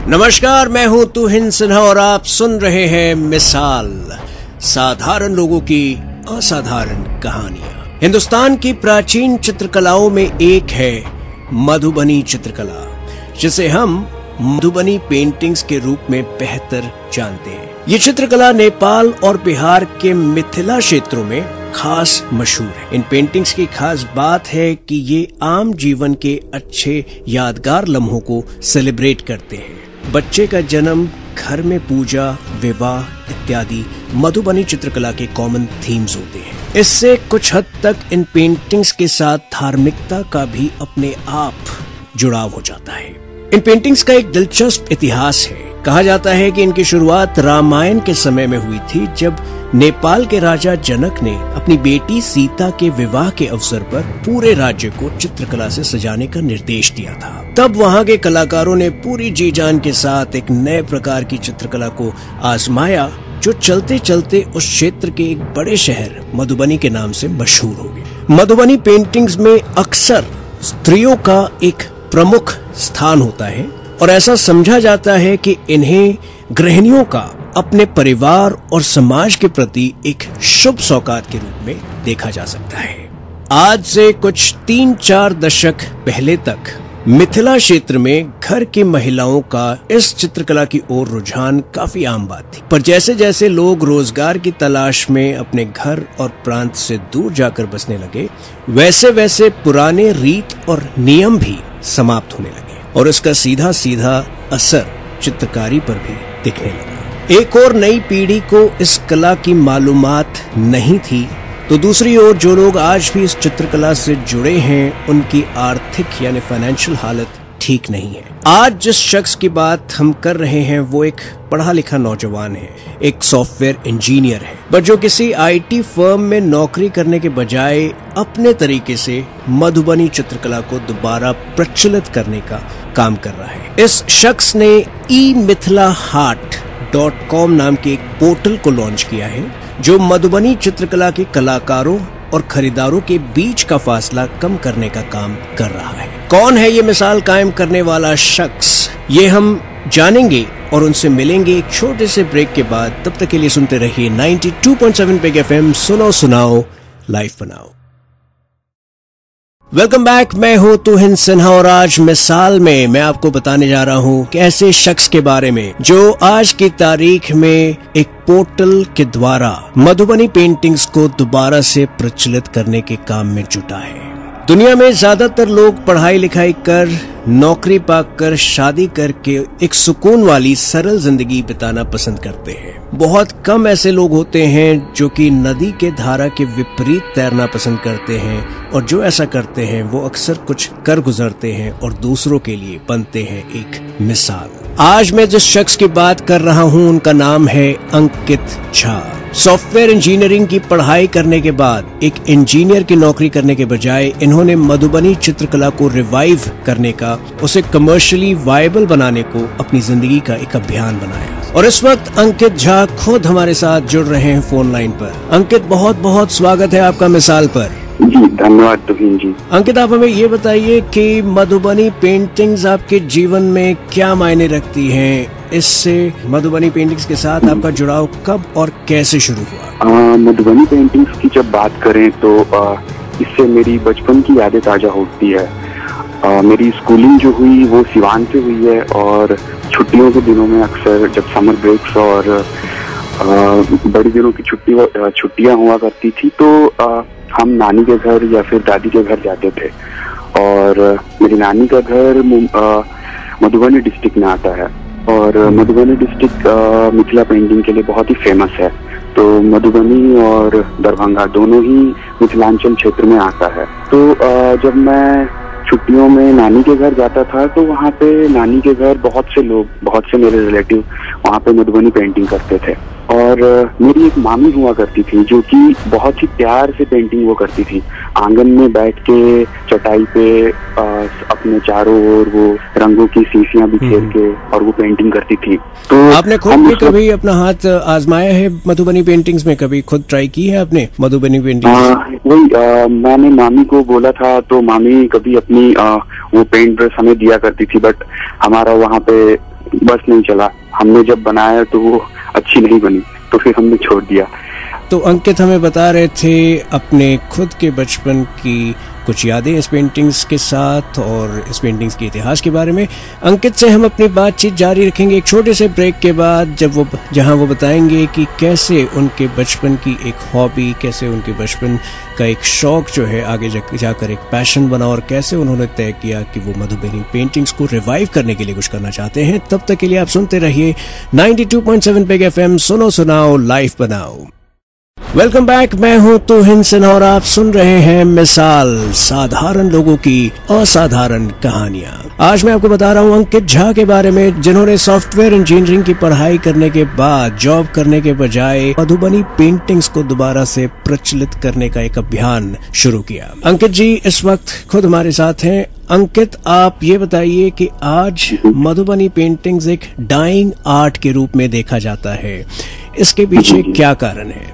नमस्कार, मैं हूं तुहिन सिन्हा और आप सुन रहे हैं मिसाल, साधारण लोगों की असाधारण कहानियां। हिंदुस्तान की प्राचीन चित्रकलाओं में एक है मधुबनी चित्रकला, जिसे हम मधुबनी पेंटिंग्स के रूप में बेहतर जानते हैं। ये चित्रकला नेपाल और बिहार के मिथिला क्षेत्रों में खास मशहूर है। इन पेंटिंग्स की खास बात है कि ये आम जीवन के अच्छे यादगार लम्हों को सेलिब्रेट करते हैं। बच्चे का जन्म, घर में पूजा, विवाह इत्यादि मधुबनी चित्रकला के कॉमन थीम्स होते हैं। इससे कुछ हद तक इन पेंटिंग्स के साथ धार्मिकता का भी अपने आप जुड़ाव हो जाता है। इन पेंटिंग्स का एक दिलचस्प इतिहास है। कहा जाता है कि इनकी शुरुआत रामायण के समय में हुई थी, जब नेपाल के राजा जनक ने अपनी बेटी सीता के विवाह के अवसर पर पूरे राज्य को चित्रकला से सजाने का निर्देश दिया था। तब वहाँ के कलाकारों ने पूरी जी जान के साथ एक नए प्रकार की चित्रकला को आजमाया, जो चलते चलते उस क्षेत्र के एक बड़े शहर मधुबनी के नाम से मशहूर हो गए। मधुबनी पेंटिंग्स में अक्सर स्त्रियों का एक प्रमुख स्थान होता है और ऐसा समझा जाता है कि इन्हें गृहिणियों का अपने परिवार और समाज के प्रति एक शुभ सौगात के रूप में देखा जा सकता है। आज से कुछ 3-4 दशक पहले तक मिथिला क्षेत्र में घर की महिलाओं का इस चित्रकला की ओर रुझान काफी आम बात थी, पर जैसे जैसे लोग रोजगार की तलाश में अपने घर और प्रांत से दूर जाकर बसने लगे, वैसे वैसे पुराने रीत और नियम भी समाप्त होने लगे और इसका सीधा सीधा असर चित्रकारी पर भी दिखने लगा। एक और नई पीढ़ी को इस कला की मालूमात नहीं थी, तो दूसरी ओर जो लोग आज भी इस चित्रकला से जुड़े हैं, उनकी आर्थिक यानी फाइनेंशियल हालत ठीक नहीं है। आज जिस शख्स की बात हम कर रहे हैं वो एक पढ़ा लिखा नौजवान है, एक सॉफ्टवेयर इंजीनियर है, पर जो किसी आईटी फर्म में नौकरी करने के बजाय अपने तरीके से मधुबनी चित्रकला को दोबारा प्रचलित करने का काम कर रहा है। इस शख्स ने emithilahaat.com नाम के एक पोर्टल को लॉन्च किया है, जो मधुबनी चित्रकला के कलाकारों और खरीदारों के बीच का फासला कम करने का काम कर रहा है। कौन है ये मिसाल कायम करने वाला शख्स, ये हम जानेंगे और उनसे मिलेंगे एक छोटे से ब्रेक के बाद। तब तक के लिए सुनते रहिए 92.7 पे FM, सुनो सुनाओ लाइफ बनाओ। वेलकम बैक, मैं हूँ तुहिन सिन्हा और आज मिसाल में मैं आपको बताने जा रहा हूँ कि ऐसे शख्स के बारे में जो आज की तारीख में एक पोर्टल के द्वारा मधुबनी पेंटिंग्स को दोबारा से प्रचलित करने के काम में जुटा है। दुनिया में ज्यादातर लोग पढ़ाई लिखाई कर, नौकरी पाकर, शादी करके एक सुकून वाली सरल जिंदगी बिताना पसंद करते हैं। बहुत कम ऐसे लोग होते हैं जो कि नदी के धारा के विपरीत तैरना पसंद करते हैं, और जो ऐसा करते हैं वो अक्सर कुछ कर गुजरते हैं और दूसरों के लिए बनते हैं एक मिसाल। आज मैं जिस शख्स की बात कर रहा हूँ उनका नाम है अंकित झा। सॉफ्टवेयर इंजीनियरिंग की पढ़ाई करने के बाद एक इंजीनियर की नौकरी करने के बजाय इन्होंने मधुबनी चित्रकला को रिवाइव करने का, उसे कमर्शियली वायबल बनाने को अपनी जिंदगी का एक अभियान बनाया। और इस वक्त अंकित झा खुद हमारे साथ जुड़ रहे हैं फोन लाइन पर। अंकित, बहुत बहुत स्वागत है आपका मिसाल पर। जी धन्यवाद तुहिन जी। अंकित, आप हमें ये बताइए कि मधुबनी पेंटिंग्स आपके जीवन में क्या मायने रखती हैं? इससे मधुबनी पेंटिंग्स के साथ आपका जुड़ाव कब और कैसे शुरू हुआ? मधुबनी पेंटिंग्स की जब बात करें तो इससे मेरी बचपन की यादें ताजा होती है। मेरी स्कूलिंग जो हुई वो सिवान से हुई है, और छुट्टियों के दिनों में अक्सर जब समर ब्रेक्स और बड़े दिनों की छुट्टियां हुआ करती थी तो हम नानी के घर या फिर दादी के घर जाते थे। और मेरी नानी का घर मधुबनी डिस्ट्रिक्ट में आता है, और मधुबनी डिस्ट्रिक्ट मिथिला पेंटिंग के लिए बहुत ही फेमस है। तो मधुबनी और दरभंगा दोनों ही मिथिलांचल क्षेत्र में आता है। तो जब मैं छुट्टियों में नानी के घर जाता था तो वहाँ पे नानी के घर बहुत से मेरे रिलेटिव वहाँ पे मधुबनी पेंटिंग करते थे। और मेरी एक मामी हुआ करती थी जो कि बहुत ही प्यार से पेंटिंग वो करती थी। आंगन में बैठ के चटाई पे अपने चारों ओर वो रंगों की शीशियां बिखेर के और वो पेंटिंग करती थी। तो आपने खुद भी कभी अपना हाथ आजमाया है मधुबनी पेंटिंग्स में? कभी खुद ट्राई की है आपने मधुबनी पेंटिंग्स? वही मैंने मामी को बोला था तो मामी कभी अपनी वो पेंट ब्रश हमें दिया करती थी, बट हमारा वहाँ पे बस नहीं चला। हमने जब बनाया तो वो अच्छी नहीं बनी, तो फिर हमने छोड़ दिया। तो अंकित हमें बता रहे थे अपने खुद के बचपन की कुछ यादें इस पेंटिंग्स के साथ और इस पेंटिंग्स के इतिहास के बारे में। अंकित से हम अपनी बातचीत जारी रखेंगे एक छोटे से ब्रेक के बाद, जहां वो बताएंगे कि कैसे उनके बचपन की एक हॉबी, कैसे उनके बचपन का एक शौक जो है आगे जाकर एक पैशन बना और कैसे उन्होंने तय किया कि वो मधुबनी पेंटिंग्स को रिवाइव करने के लिए कुछ करना चाहते हैं। तब तक के लिए आप सुनते रहिए 92.7 बिग FM, सुनो सुनाओ लाइफ बनाओ। वेलकम बैक, मैं हूं तुहिन सिन्हा और आप सुन रहे हैं मिसाल, साधारण लोगों की असाधारण कहानियां। आज मैं आपको बता रहा हूं अंकित झा के बारे में, जिन्होंने सॉफ्टवेयर इंजीनियरिंग की पढ़ाई करने के बाद जॉब करने के बजाय मधुबनी पेंटिंग्स को दोबारा से प्रचलित करने का एक अभियान शुरू किया। अंकित जी इस वक्त खुद हमारे साथ हैं। अंकित, आप ये बताइए कि आज मधुबनी पेंटिंग्स एक डाइंग आर्ट के रूप में देखा जाता है, इसके पीछे क्या कारण है?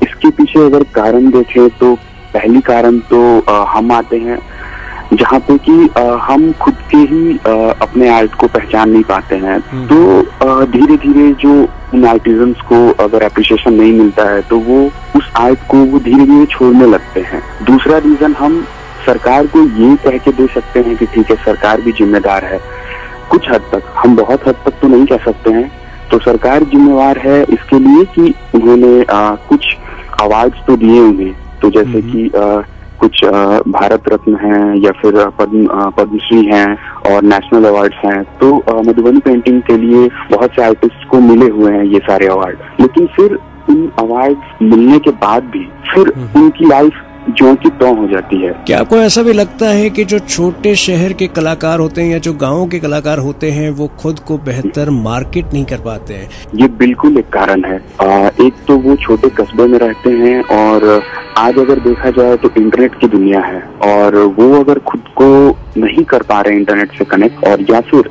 इसके पीछे अगर कारण देखें तो पहली कारण तो हम आते हैं जहाँ पे कि हम खुद के ही अपने आर्ट को पहचान नहीं पाते हैं। तो धीरे धीरे जो उन आर्टिजन्स को अगर अप्रिशिएशन नहीं मिलता है तो वो उस आर्ट को वो धीरे धीरे छोड़ने लगते हैं। दूसरा रीजन, हम सरकार को ये कह के दे सकते हैं कि ठीक है सरकार भी जिम्मेदार है कुछ हद तक, हम बहुत हद तक तो नहीं कह सकते हैं। तो सरकार जिम्मेवार है इसके लिए कि उन्होंने कुछ अवार्ड्स तो दिए उन्हें, तो जैसे कि कुछ भारत रत्न हैं या फिर पद्मश्री हैं और नेशनल अवार्ड्स हैं। तो मधुबनी पेंटिंग के लिए बहुत से आर्टिस्ट को मिले हुए हैं ये सारे अवार्ड, लेकिन फिर उन अवार्ड मिलने के बाद भी फिर उनकी लाइफ जो की त्यों हो जाती है। क्या आपको ऐसा भी लगता है कि जो छोटे शहर के कलाकार होते हैं या जो गाँव के कलाकार होते हैं वो खुद को बेहतर मार्केट नहीं कर पाते हैं? ये बिल्कुल एक कारण है। एक तो वो छोटे कस्बे में रहते हैं और आज अगर देखा जाए तो इंटरनेट की दुनिया है और वो अगर खुद को नहीं कर पा रहे इंटरनेट से कनेक्ट, और या फिर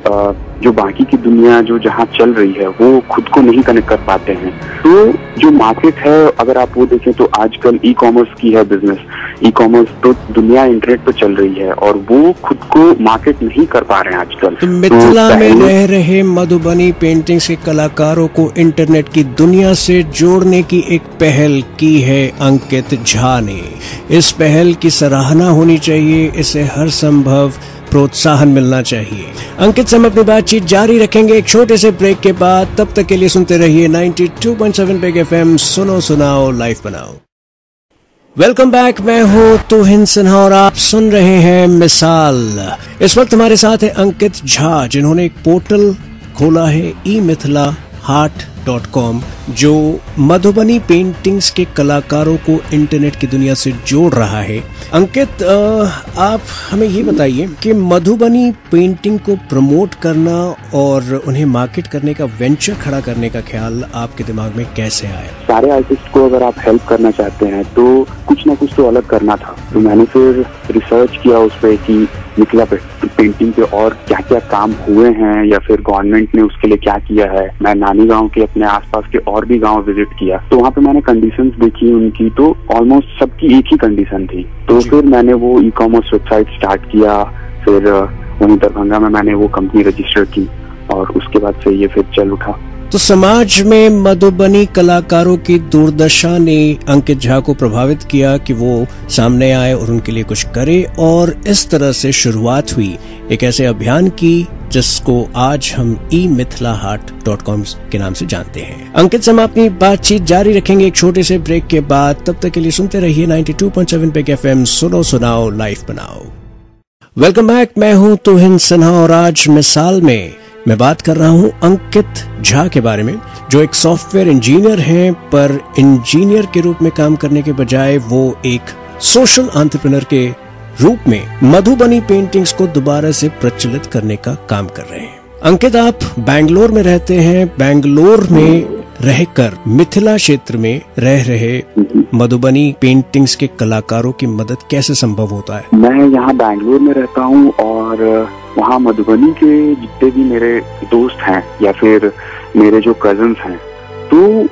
जो बाकी की दुनिया जो जहाँ चल रही है वो खुद को नहीं कनेक्ट कर पाते हैं। तो जो मार्केट है अगर आप वो देखें तो आजकल ई कॉमर्स की है बिजनेस, ई कॉमर्स तो दुनिया इंटरनेट पे चल रही है और वो खुद को मार्केट नहीं कर पा रहे हैं आजकल। तो मिथिला में रह रहे मधुबनी पेंटिंग्स के कलाकारों को इंटरनेट की दुनिया से जोड़ने की एक पहल की है अंकित झा ने। इस पहल की सराहना होनी चाहिए, इसे हर संभव प्रोत्साहन मिलना चाहिए। अंकित से हम अपनी बातचीत जारी रखेंगे एक छोटे से ब्रेक के बाद। तब तक के लिए सुनते रहिए 92.7 बिग FM, सुनो सुनाओ लाइफ बनाओ। वेलकम बैक, मैं हूँ तुहिन सिन्हा और आप सुन रहे हैं मिसाल। इस वक्त हमारे साथ है अंकित झा, जिन्होंने एक पोर्टल खोला है emithilaheart.com, जो मधुबनी पेंटिंग्स के कलाकारों को इंटरनेट की दुनिया से जोड़ रहा है। अंकित, आप हमें ये बताइए कि मधुबनी पेंटिंग को प्रमोट करना और उन्हें मार्केट करने का, वेंचर खड़ा करने का ख्याल आपके दिमाग में कैसे आया? सारे आर्टिस्ट को अगर आप हेल्प करना चाहते हैं तो कुछ ना कुछ तो अलग करना था। तो मैंने फिर रिसर्च किया उस पर कि मिथिला पेंटिंग पे और क्या क्या काम हुए हैं या फिर गवर्नमेंट ने उसके लिए क्या किया है। मैं नानी गांव के अपने आसपास के और भी गांव विजिट किया, तो वहाँ पे मैंने कंडीशंस देखी उनकी, तो ऑलमोस्ट सबकी एक ही कंडीशन थी। तो फिर मैंने वो ई कॉमर्स वेबसाइट स्टार्ट किया, फिर वहीं दरभंगा में मैंने वो कंपनी रजिस्टर की और उसके बाद से ये फिर चल उठा। तो समाज में मधुबनी कलाकारों की दुर्दशा ने अंकित झा को प्रभावित किया कि वो सामने आए और उनके लिए कुछ करे, और इस तरह से शुरुआत हुई एक ऐसे अभियान की जिसको आज हम emithilaheart.com के नाम से जानते हैं। अंकित से हम अपनी बातचीत जारी रखेंगे एक छोटे से ब्रेक के बाद। तब तक के लिए सुनते रहिए 92.7 बिग FM, सुनो सुनाओ लाइफ बनाओ। वेलकम बैक, मैं हूँ तुहिन सिन्हा और आज मिसाल में मैं बात कर रहा हूँ अंकित झा के बारे में, जो एक सॉफ्टवेयर इंजीनियर हैं, पर इंजीनियर के रूप में काम करने के बजाय वो एक सोशल एंटरप्रेन्योर के रूप में मधुबनी पेंटिंग्स को दोबारा से प्रचलित करने का काम कर रहे हैं। अंकित, आप बैंगलोर में रहते हैं, बैंगलोर में रहकर मिथिला क्षेत्र में रह रहे मधुबनी पेंटिंग्स के कलाकारों की मदद कैसे संभव होता है? मैं यहाँ बैंगलोर में रहता हूँ और वहाँ मधुबनी के जितने भी मेरे दोस्त हैं या फिर मेरे जो कजन्स हैं, तो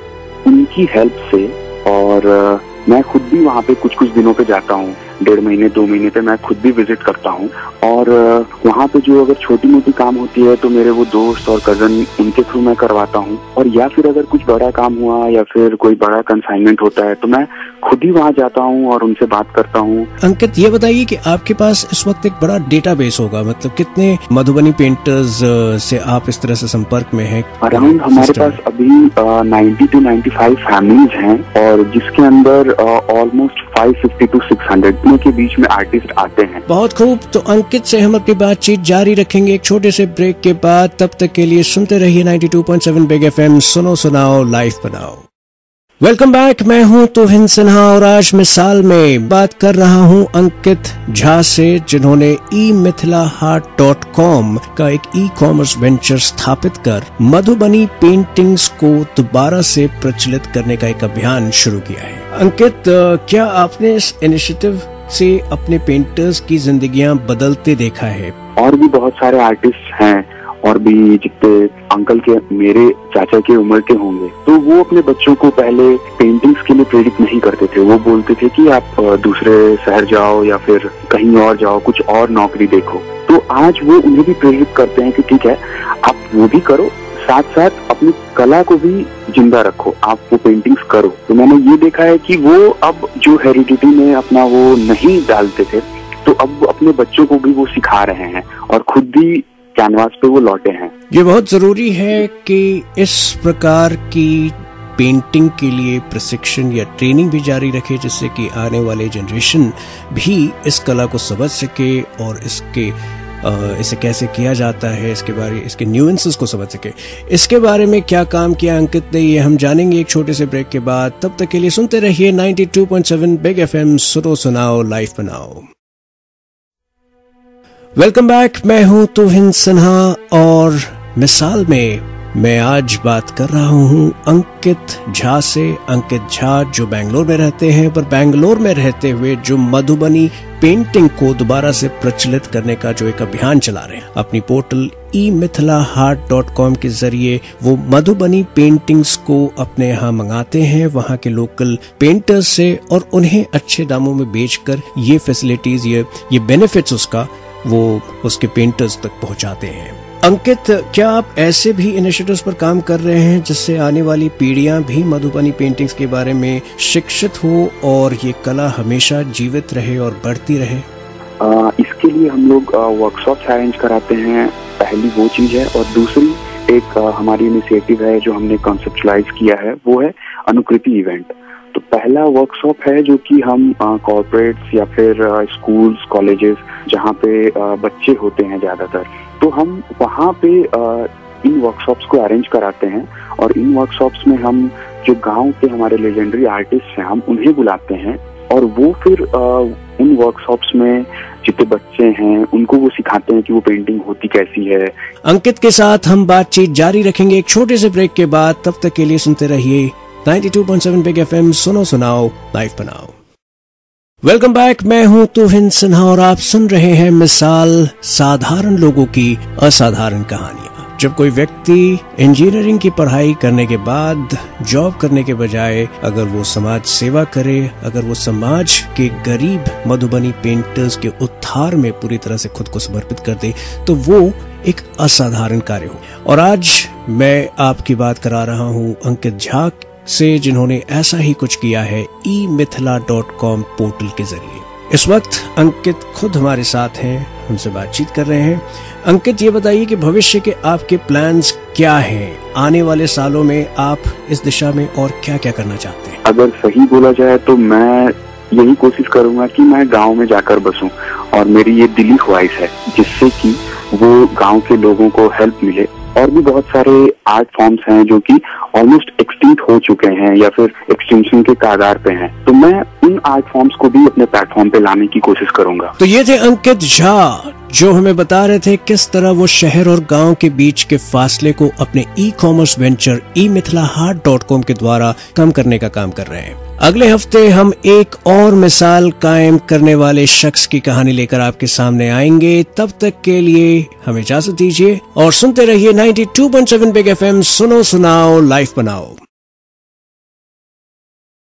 उनकी हेल्प से, और मैं खुद भी वहाँ पे कुछ कुछ दिनों पे जाता हूँ, 1.5 महीने 2 महीने पे मैं खुद भी विजिट करता हूँ। और वहाँ पे जो अगर छोटी मोटी काम होती है तो मेरे वो दोस्त और कजन उनके थ्रू मैं करवाता हूँ, और या फिर अगर कुछ बड़ा काम हुआ या फिर कोई बड़ा कंसाइनमेंट होता है तो मैं खुद ही वहाँ जाता हूँ और उनसे बात करता हूँ। अंकित, ये बताइए कि आपके पास इस वक्त एक बड़ा डेटाबेस होगा, मतलब कितने मधुबनी पेंटर्स से आप इस तरह से संपर्क में हैं? अराउंड हमारे पास अभी 90 to 95 फैमिलीज हैं, और जिसके अंदर ऑलमोस्ट 550 to 600 के बीच में आर्टिस्ट आते हैं। बहुत खूब। तो अंकित से हम अपनी बातचीत जारी रखेंगे एक छोटे से ब्रेक के बाद। तब तक के लिए सुनते रहिए 92.7 बिग FM, सुनो सुनाओ लाइफ बनाओ। वेलकम बैक, मैं हूं तुहिन सिन्हा और आज मिसाल में बात कर रहा हूं अंकित झा से, जिन्होंने emithilaart.com का एक ई-कॉमर्स वेंचर स्थापित कर मधुबनी पेंटिंग्स को दोबारा से प्रचलित करने का एक अभियान शुरू किया है। अंकित, क्या आपने इस इनिशिएटिव से अपने पेंटर्स की जिंदगियां बदलते देखा है? और भी बहुत सारे आर्टिस्ट हैं, और भी जितने अंकल के मेरे चाचा के उम्र के होंगे, तो वो अपने बच्चों को पहले पेंटिंग्स के लिए प्रेरित नहीं करते थे। वो बोलते थे कि आप दूसरे शहर जाओ या फिर कहीं और जाओ, कुछ और नौकरी देखो। तो आज वो उन्हें भी प्रेरित करते हैं कि ठीक है, आप वो भी करो, साथ साथ अपनी कला को भी जिंदा रखो, आप वो पेंटिंग्स करो। तो मैंने ये देखा है कि वो अब जो हेरिडिटी में अपना वो नहीं डालते थे, तो अब अपने बच्चों को भी वो सिखा रहे हैं और खुद भी कैनवास पे वो लौटे हैं। ये बहुत जरूरी है कि इस प्रकार की पेंटिंग के लिए प्रशिक्षण या ट्रेनिंग भी जारी रखे, जिससे कि आने वाले जनरेशन भी इस कला को समझ सके और इसे कैसे किया जाता है, इसके न्यूएंसेस को समझ सके। इसके बारे में क्या काम किया अंकित ने, ये हम जानेंगे एक छोटे से ब्रेक के बाद। तब तक के लिए सुनते रहिए 92.7 बिग FM, सुनो सुनाओ लाइफ बनाओ। वेलकम बैक, मैं हूं तुहिन सिन्हा और मिसाल में मैं आज बात कर रहा हूं अंकित झा से। अंकित झा जो बेंगलोर में रहते हैं, पर बेंगलोर में रहते हुए जो मधुबनी पेंटिंग को दोबारा से प्रचलित करने का जो एक अभियान चला रहे हैं, अपनी पोर्टल emithilaart.com के जरिए वो मधुबनी पेंटिंग्स को अपने यहाँ मंगाते हैं वहाँ के लोकल पेंटर्स से, और उन्हें अच्छे दामों में बेचकर ये फैसिलिटीज, ये बेनिफिट्स वो उसके पेंटर्स तक पहुंचाते हैं। अंकित, क्या आप ऐसे भी इनिशिएटिव्स पर काम कर रहे हैं जिससे आने वाली पीढ़ियां भी मधुबनी पेंटिंग्स के बारे में शिक्षित हो और ये कला हमेशा जीवित रहे और बढ़ती रहे? इसके लिए हम लोग वर्कशॉप्स अरेंज कराते हैं, पहली वो चीज है। और दूसरी एक हमारी इनिशिएटिव है जो हमने कॉन्सेप्चुलाइज किया है, वो है अनुकृति इवेंट। तो पहला वर्कशॉप है जो कि हम कॉर्पोरेट्स या फिर स्कूल्स, कॉलेजेस जहाँ पे बच्चे होते हैं ज्यादातर, तो हम वहाँ पे इन वर्कशॉप्स को अरेंज कराते हैं। और इन वर्कशॉप्स में हम जो गांव के हमारे लेजेंडरी आर्टिस्ट हैं, हम उन्हें बुलाते हैं, और वो फिर उन वर्कशॉप्स में जितने बच्चे हैं उनको वो सिखाते हैं कि वो पेंटिंग होती कैसी है। अंकित के साथ हम बातचीत जारी रखेंगे एक छोटे से ब्रेक के बाद। तब तक के लिए सुनते रहिए 92.7 बिग FM, सुनो सुनाओ लाइफ बनाओ। वेलकम बैक, मैं हूं तुहिन सिन्हा और आप सुन रहे हैं मिसाल, साधारण लोगों की असाधारण कहानियां। जब कोई व्यक्ति इंजीनियरिंग की पढ़ाई करने के बाद जॉब करने के बजाय अगर वो समाज सेवा करे, अगर वो समाज के गरीब मधुबनी पेंटर्स के उत्थान में पूरी तरह से खुद को समर्पित कर दे, तो वो एक असाधारण कार्य हो। और आज मैं आपकी बात करा रहा हूं अंकित झा से, जिन्होंने ऐसा ही कुछ किया है emithilaart.com पोर्टल के जरिए। इस वक्त अंकित खुद हमारे साथ हैं, हमसे बातचीत कर रहे हैं। अंकित, ये बताइए कि भविष्य के आपके प्लान्स क्या हैं? आने वाले सालों में आप इस दिशा में और क्या क्या करना चाहते हैं? अगर सही बोला जाए तो मैं यही कोशिश करूंगा कि मैं गांव में जाकर बसूं, और मेरी ये दिली ख्वाहिश है जिससे कि वो गांव के लोगों को हेल्प मिले। और भी बहुत सारे आर्ट फॉर्म्स हैं जो कि ऑलमोस्ट एक्सटिंक्ट हो चुके हैं या फिर एक्सटिंक्शन के कगार पे हैं, तो मैं उन आर्ट फॉर्म्स को भी अपने प्लेटफॉर्म पे लाने की कोशिश करूंगा। तो ये थे अंकित झा, जो हमें बता रहे थे किस तरह वो शहर और गांव के बीच के फासले को अपने ई-कॉमर्स वेंचर emithilaart.com के द्वारा कम करने का काम कर रहे हैं। अगले हफ्ते हम एक और मिसाल कायम करने वाले शख्स की कहानी लेकर आपके सामने आएंगे। तब तक के लिए हमें इजाजत दीजिए और सुनते रहिए 92.7 बिग FM, सुनो सुनाओ लाइफ बनाओ।